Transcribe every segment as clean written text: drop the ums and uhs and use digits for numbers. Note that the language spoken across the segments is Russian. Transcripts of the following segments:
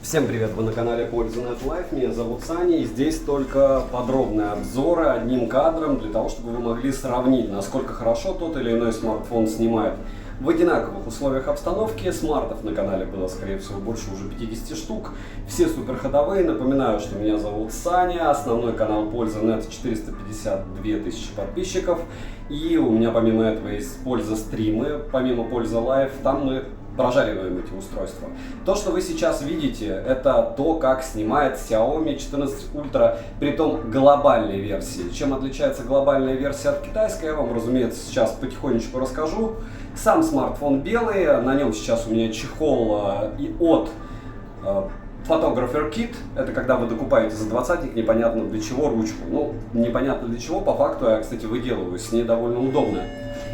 Всем привет! Вы на канале Польза.нет Live. Меня зовут Саня, и здесь только подробные обзоры одним кадром для того, чтобы вы могли сравнить, насколько хорошо тот или иной смартфон снимает. В одинаковых условиях обстановки смартов на канале было, скорее всего, больше уже 50 штук. Все суперходовые. Напоминаю, что меня зовут Саня. Основной канал Польза.нет, 452 тысячи подписчиков. И у меня помимо этого есть Польза стримы, помимо Польза Live. Там мы прожариваем эти устройства. То, что вы сейчас видите, это то, как снимает Xiaomi 14 Ultra, притом глобальной версии. Чем отличается глобальная версия от китайской, я вам, разумеется, сейчас потихонечку расскажу. Сам смартфон белый, на нем сейчас у меня чехол и от Photographer Kit. Это когда вы докупаете за 20-ник непонятно для чего ручку. Ну, непонятно для чего, по факту я, кстати, выделываю, с ней довольно удобно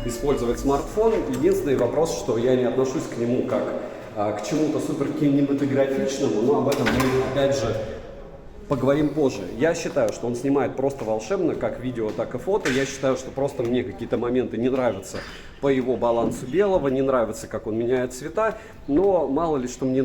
использовать смартфон. Единственный вопрос, что я не отношусь к нему как к чему-то супер кинематографичному, но об этом мы опять же поговорим позже. Я считаю, что он снимает просто волшебно, как видео, так и фото. Я считаю, что просто мне какие-то моменты не нравятся по его балансу белого, не нравится, как он меняет цвета, но мало ли что мне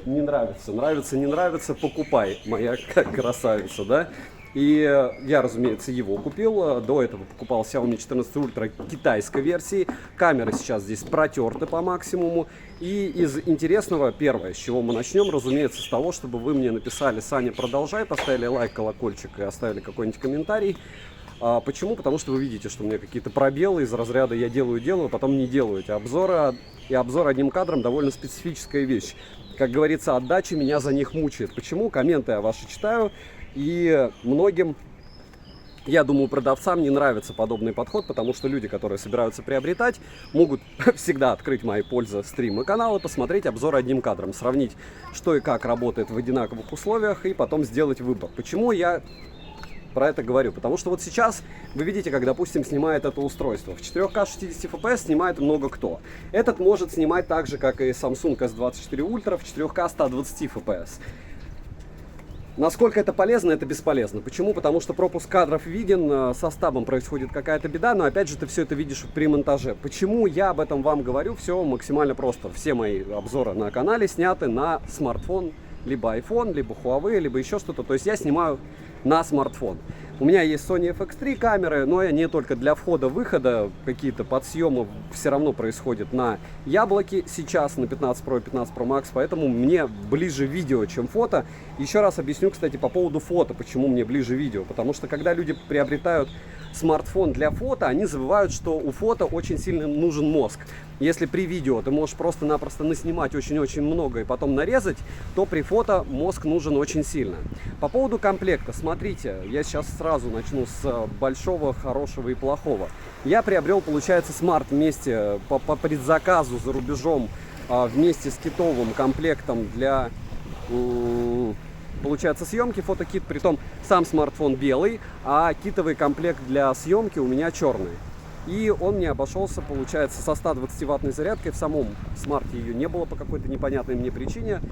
не нравится. Нравится, не нравится, покупай, моя красавица, да? И я, разумеется, его купил. До этого покупал Xiaomi 14 Ultra китайской версии. Камеры сейчас здесь протерты по максимуму. И из интересного, первое, с чего мы начнем, разумеется, с того, чтобы вы мне написали: Саня, продолжай, поставили лайк, колокольчик и оставили какой-нибудь комментарий. Почему? Потому что вы видите, что у меня какие-то пробелы из разряда я делаю, потом не делаю эти обзоры. И обзор одним кадром довольно специфическая вещь. Как говорится, отдача меня за них мучает. Почему? Комменты я ваши читаю. И многим, я думаю, продавцам не нравится подобный подход, потому что люди, которые собираются приобретать, могут всегда открыть мои Польза стримы канала, посмотреть обзор одним кадром, сравнить, что и как работает в одинаковых условиях, и потом сделать выбор. Почему я про это говорю? Потому что вот сейчас вы видите, как, допустим, снимает это устройство. В 4К 60 FPS снимает много кто. Этот может снимать так же, как и Samsung S24 Ultra в 4К 120 FPS. Насколько это полезно, это бесполезно. Почему? Потому что пропуск кадров виден, со стабом происходит какая-то беда, но опять же ты все это видишь при монтаже. Почему я об этом вам говорю? Все максимально просто. Все мои обзоры на канале сняты на смартфон, либо iPhone, либо Huawei, либо еще что-то. То есть я снимаю на смартфон. У меня есть Sony FX3 камеры, но не только для входа-выхода, какие-то подсъемы все равно происходят на яблоке сейчас, на 15 Pro и 15 Pro Max, поэтому мне ближе видео, чем фото. Еще раз объясню, кстати, по поводу фото, почему мне ближе видео. Потому что когда люди приобретают смартфон для фото, они забывают, что у фото очень сильно нужен мозг. Если при видео ты можешь просто-напросто наснимать очень-очень много и потом нарезать, то при фото мозг нужен очень сильно. По поводу комплекта, смотрите, я сейчас сразу начну с большого, хорошего и плохого. Я приобрел, получается, смарт вместе по предзаказу за рубежом, вместе с китовым комплектом для, получается, съемки, фотокит. Притом сам смартфон белый, а китовый комплект для съемки у меня черный. И он мне обошелся, получается, со 120-ваттной зарядкой. В самом смарте ее не было по какой-то непонятной мне причине.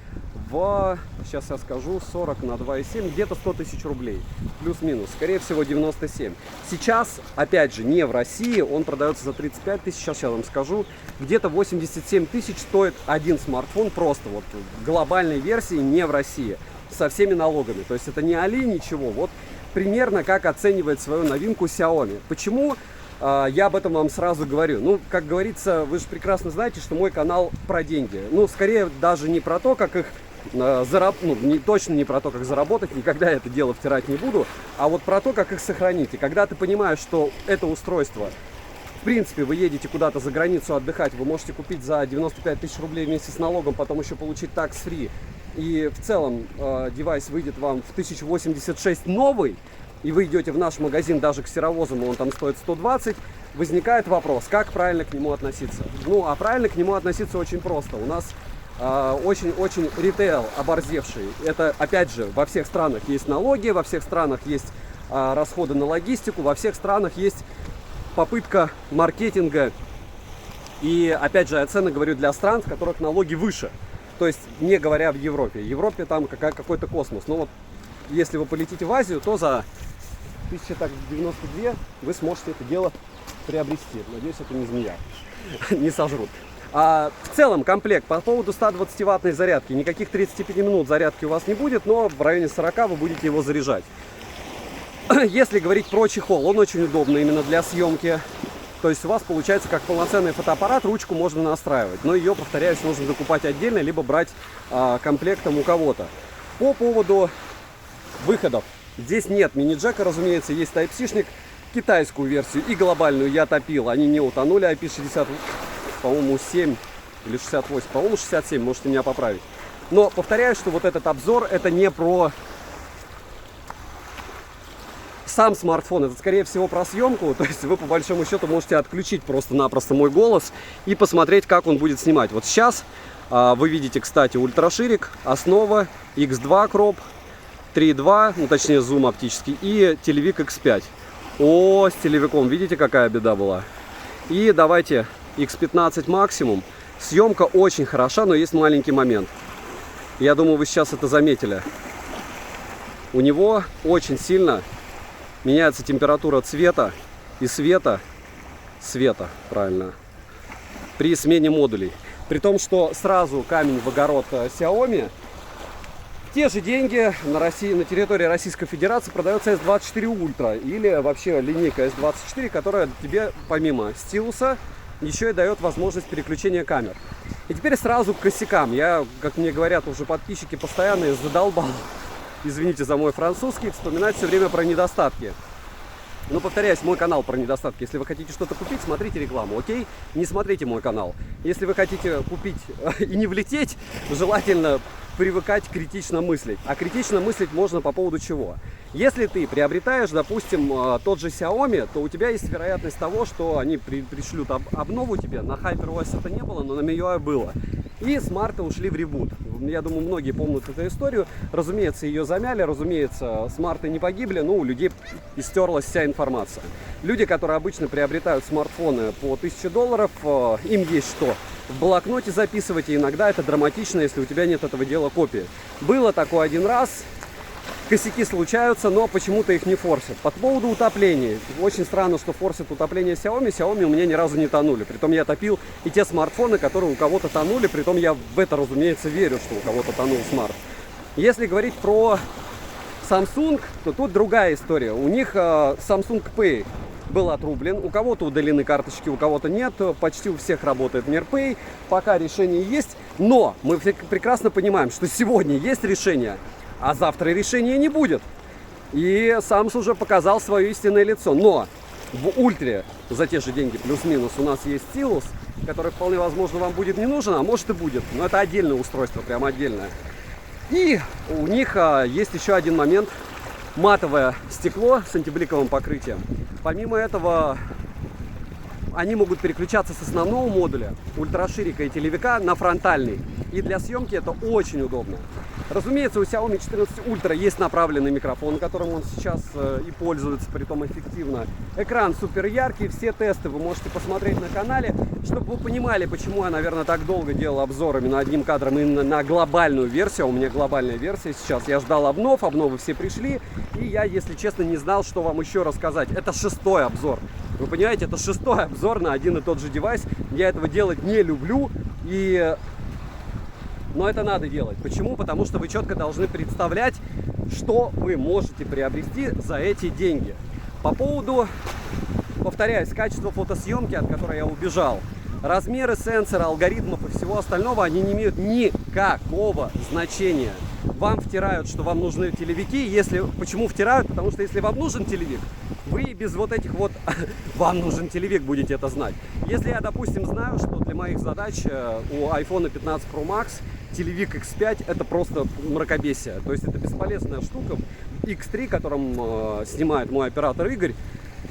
Сейчас я скажу, 40 на 2,7, где-то 100 тысяч рублей. Плюс-минус, скорее всего 97. Сейчас, опять же, не в России, он продается за 35 тысяч, сейчас я вам скажу. Где-то 87 тысяч стоит один смартфон, просто вот глобальной версии, не в России, со всеми налогами. То есть это не Али, ничего. Вот примерно как оценивает свою новинку Xiaomi. Почему? Я об этом вам сразу говорю. Ну, как говорится, вы же прекрасно знаете, что мой канал про деньги. Ну, скорее даже не про то, как их точно не про то, как заработать, никогда это дело втирать не буду, а вот про то, как их сохранить. И когда ты понимаешь, что это устройство, в принципе, вы едете куда-то за границу отдыхать, вы можете купить за 95 тысяч рублей вместе с налогом, потом еще получить tax-free, и в целом девайс выйдет вам в 1086 новый, и вы идете в наш магазин даже к серовозам, он там стоит 120, возникает вопрос, как правильно к нему относиться. Ну, а правильно к нему относиться очень просто. У нас очень-очень ритейл оборзевший. Это, опять же, во всех странах есть налоги, во всех странах есть расходы на логистику, во всех странах есть попытка маркетинга. И, опять же, я цены говорю для стран, в которых налоги выше. То есть, не говоря в Европе. В Европе там какой-то космос. Но вот если вы полетите в Азию, то за 1092 вы сможете это дело приобрести. Надеюсь, это не змея, не сожрут. А в целом комплект по поводу 120-ваттной зарядки, никаких 35 минут зарядки у вас не будет, но в районе 40 вы будете его заряжать. Если говорить про чехол, он очень удобный именно для съемки. То есть у вас получается как полноценный фотоаппарат, ручку можно настраивать. Но ее, повторяюсь, нужно докупать отдельно, либо брать комплектом у кого-то. По поводу выходов. Здесь нет мини-джека, разумеется, есть Type-C-шник. Китайскую версию и глобальную я топил, они не утонули. IP60, по-моему, 7 или 68, по-моему, 67, можете меня поправить. Но повторяю, что вот этот обзор, это не про сам смартфон, это скорее всего про съемку. То есть вы по большому счету можете отключить просто-напросто мой голос и посмотреть, как он будет снимать. Вот сейчас вы видите, кстати, ультраширик, основа, X2 кроп, 3.2, ну точнее зум оптический, и телевик X5. О, с телевиком, видите, какая беда была. И давайте X15 максимум. Съемка очень хороша, но есть маленький момент. Я думаю, вы сейчас это заметили. У него очень сильно меняется температура цвета и света, правильно, при смене модулей. При том, что сразу камень в огород Xiaomi. Те же деньги на территории Российской Федерации продается S24 Ultra или вообще линейка S24, которая тебе помимо стилуса еще и дает возможность переключения камер. И теперь сразу к косякам. Я, как мне говорят уже подписчики, постоянно задолбал, извините за мой французский, вспоминать все время про недостатки. Но повторяюсь, мой канал про недостатки. Если вы хотите что-то купить, смотрите рекламу, окей? Не смотрите мой канал. Если вы хотите купить и не влететь, желательно привыкать критично мыслить. А критично мыслить можно по поводу чего? Если ты приобретаешь, допустим, тот же Xiaomi, то у тебя есть вероятность того, что они пришлют обнову тебе. На HyperOS это не было, но на MIUI было. И смарты ушли в ребут. Я думаю, многие помнят эту историю. Разумеется, ее замяли, разумеется, смарты не погибли, но у людей истерлась вся информация. Люди, которые обычно приобретают смартфоны по $1000, им есть что? В блокноте записывать, и иногда это драматично, если у тебя нет этого дела копии. Было такое один раз. Косяки случаются, но почему-то их не форсят. По поводу утопления. Очень странно, что форсят утопление Xiaomi. Xiaomi у меня ни разу не тонули. Притом я топил и те смартфоны, которые у кого-то тонули. Притом я в это, разумеется, верю, что у кого-то тонул смарт. Если говорить про Samsung, то тут другая история. У них Samsung Pay был отрублен. У кого-то удалены карточки, у кого-то нет. Почти у всех работает MirPay. Пока решение есть. Но мы прекрасно понимаем, что сегодня есть решение, а завтра решения не будет. И Samsung уже показал свое истинное лицо. Но в ультре за те же деньги плюс-минус у нас есть стилус, который вполне возможно вам будет не нужен, а может и будет. Но это отдельное устройство, прям отдельное. И у них есть еще один момент. Матовое стекло с антибликовым покрытием. Помимо этого, они могут переключаться с основного модуля, ультраширика и телевика, на фронтальный. И для съемки это очень удобно. Разумеется, у Xiaomi 14 Ultra есть направленный микрофон, которым он сейчас и пользуется, притом эффективно. Экран супер яркий, все тесты вы можете посмотреть на канале, чтобы вы понимали, почему я, наверное, так долго делал обзор именно одним кадром именно на глобальную версию. У меня глобальная версия сейчас. Я ждал обновы все пришли, и я, если честно, не знал, что вам еще рассказать. Это 6-й обзор. Вы понимаете, это 6-й обзор на один и тот же девайс. Я этого делать не люблю, но это надо делать. Почему? Потому что вы четко должны представлять, что вы можете приобрести за эти деньги. По поводу, повторяюсь, качества фотосъемки, от которой я убежал. Размеры сенсора, алгоритмов и всего остального, они не имеют никакого значения. Вам втирают, что вам нужны телевики. Почему втирают? Потому что если вам нужен телевик, вы без вот этих вот «вам нужен телевик» будете это знать. Если я, допустим, знаю, что для моих задач у iPhone 15 Pro Max телевик X5 это просто мракобесие. То есть это бесполезная штука. X3, которым снимает мой оператор Игорь,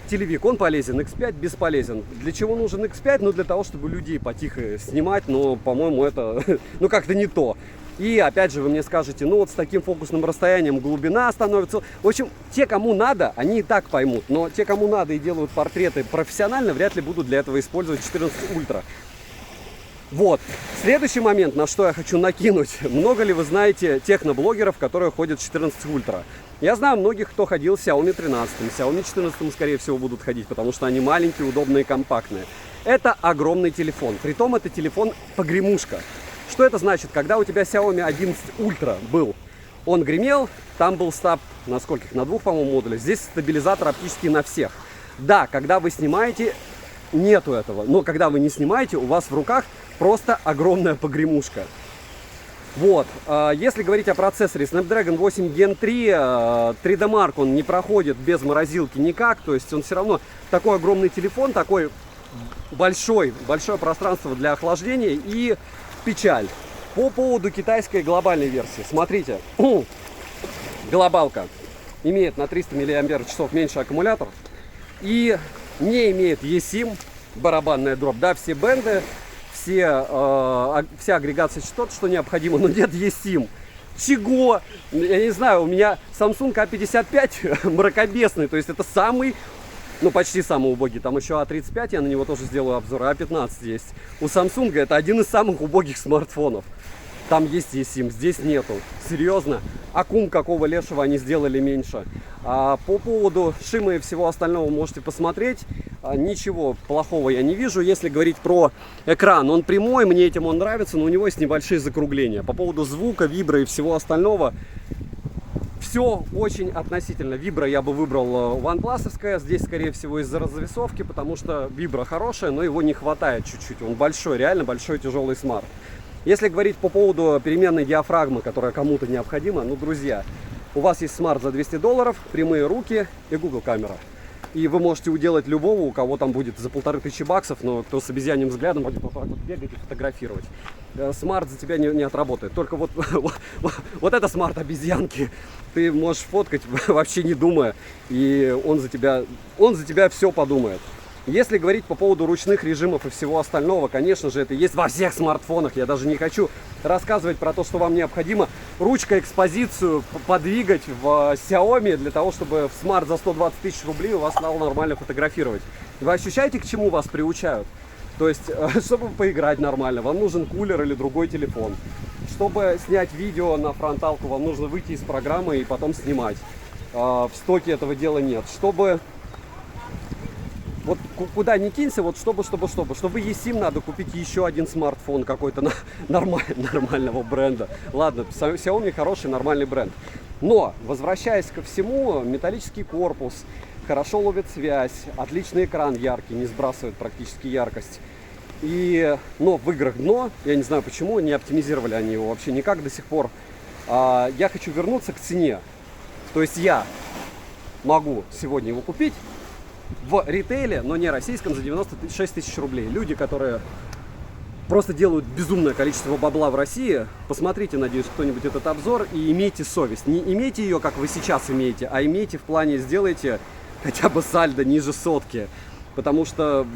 телевик, он полезен, X5 бесполезен. Для чего нужен X5? Ну, для того, чтобы людей потихо снимать, но, по-моему, это, ну, как-то не то. И, опять же, вы мне скажете, ну, вот с таким фокусным расстоянием глубина становится. В общем, те, кому надо, они и так поймут. Но те, кому надо и делают портреты профессионально, вряд ли будут для этого использовать 14 Ultra. Вот. Следующий момент, на что я хочу накинуть. Много ли вы знаете техноблогеров, которые ходят 14 Ultra? Я знаю многих, кто ходил Xiaomi 13. Xiaomi 14, скорее всего, будут ходить, потому что они маленькие, удобные, компактные. Это огромный телефон. Притом это телефон-погремушка. Что это значит? Когда у тебя Xiaomi 11 Ultra был, он гремел, там был стаб на скольких? На 2, по-моему, модулях. Здесь стабилизатор оптический на всех. Да, когда вы снимаете, нету этого. Но когда вы не снимаете, у вас в руках просто огромная погремушка. Вот. Если говорить о процессоре, Snapdragon 8 Gen 3, 3D Mark он не проходит без морозилки никак. То есть он все равно такой огромный телефон, такой большое пространство для охлаждения и печаль. По поводу китайской глобальной версии. Смотрите, глобалка имеет на 300 мАч меньше аккумулятор и не имеет eSIM, барабанная дробь. Да, все бенды, вся агрегация частот, что необходимо, но нет eSIM. Чего? Я не знаю, у меня Samsung A55 мракобесный, то есть это самый, ну почти самый убогий. Там еще A35, я на него тоже сделаю обзор, A15 есть. У Samsung это один из самых убогих смартфонов. Там есть eSIM, здесь нету. Серьезно. Аккум какого лешего они сделали меньше. По поводу шима и всего остального можете посмотреть. Ничего плохого я не вижу. Если говорить про экран, он прямой, мне этим он нравится, но у него есть небольшие закругления. По поводу звука, вибро и всего остального, все очень относительно. Вибро я бы выбрал OnePlus-овское. Здесь, скорее всего, из-за развесовки, потому что вибро хорошее, но его не хватает чуть-чуть. Он большой, реально большой тяжелый смарт. Если говорить по поводу переменной диафрагмы, которая кому-то необходима, ну, друзья, у вас есть смарт за $200, прямые руки и Google камера. И вы можете уделать любого, у кого там будет за $1500, но кто с обезьяньим взглядом будет вот так вот бегать и фотографировать. Смарт за тебя не отработает. Только вот это смарт обезьянки. Ты можешь фоткать вообще не думая, и он за тебя все подумает. Если говорить по поводу ручных режимов и всего остального, конечно же, это есть во всех смартфонах. Я даже не хочу рассказывать про то, что вам необходимо ручкой экспозицию подвигать в Xiaomi для того, чтобы в смарт за 120 тысяч рублей у вас стало нормально фотографировать. Вы ощущаете, к чему вас приучают? То есть, чтобы поиграть нормально, вам нужен кулер или другой телефон. Чтобы снять видео на фронталку, вам нужно выйти из программы и потом снимать. В стоке этого дела нет. Чтобы... Вот куда ни кинься, вот чтобы eSIM, надо купить еще один смартфон какой-то нормального бренда. Ладно, Xiaomi хороший, нормальный бренд. Но, возвращаясь ко всему, металлический корпус, хорошо ловит связь, отличный экран яркий, не сбрасывает практически яркость. Но в играх дно, я не знаю почему, не оптимизировали они его вообще никак до сих пор. Я хочу вернуться к цене. То есть я могу сегодня его купить в ритейле, но не российском, за 96 тысяч рублей. Люди, которые просто делают безумное количество бабла в России, посмотрите, надеюсь, кто-нибудь этот обзор и имейте совесть. Не имейте ее, как вы сейчас имеете, а имейте в плане, сделайте хотя бы сальдо ниже сотки. Потому что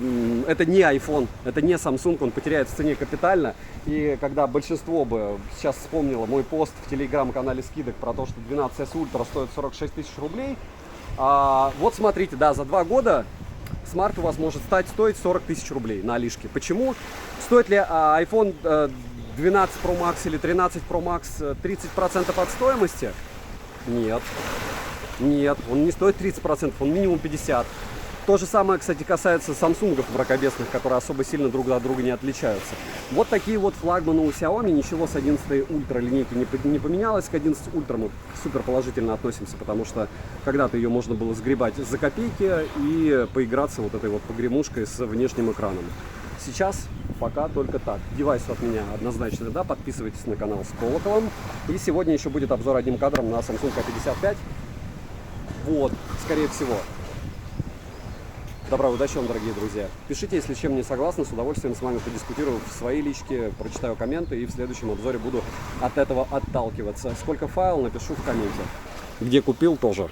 это не iPhone, это не Samsung, он потеряет в цене капитально. И когда большинство бы сейчас вспомнило мой пост в телеграм-канале скидок про то, что 12S Ultra стоит 46 тысяч рублей, вот смотрите, да, за 2 года смарт у вас может стоить 40 тысяч рублей на Алишке. Почему? Стоит ли iPhone 12 Pro Max или 13 Pro Max 30% от стоимости? Нет. Нет, он не стоит 30%, он минимум 50%. То же самое, кстати, касается самсунгов мракобесных, которые особо сильно друг от друга не отличаются. Вот такие вот флагманы у Xiaomi. Ничего с 11 Ultra линейки не поменялось. К 11 Ultra мы супер положительно относимся, потому что когда-то ее можно было сгребать за копейки и поиграться вот этой вот погремушкой с внешним экраном. Сейчас пока только так. Девайс от меня однозначно, да. Подписывайтесь на канал с колоколом. И сегодня еще будет обзор одним кадром на Samsung A55. Вот, скорее всего. Добра, удачи вам, дорогие друзья. Пишите, если чем не согласны, с удовольствием с вами подискутирую в своей личке, прочитаю комменты и в следующем обзоре буду от этого отталкиваться. Сколько файл, напишу в комменте. Где купил, тоже.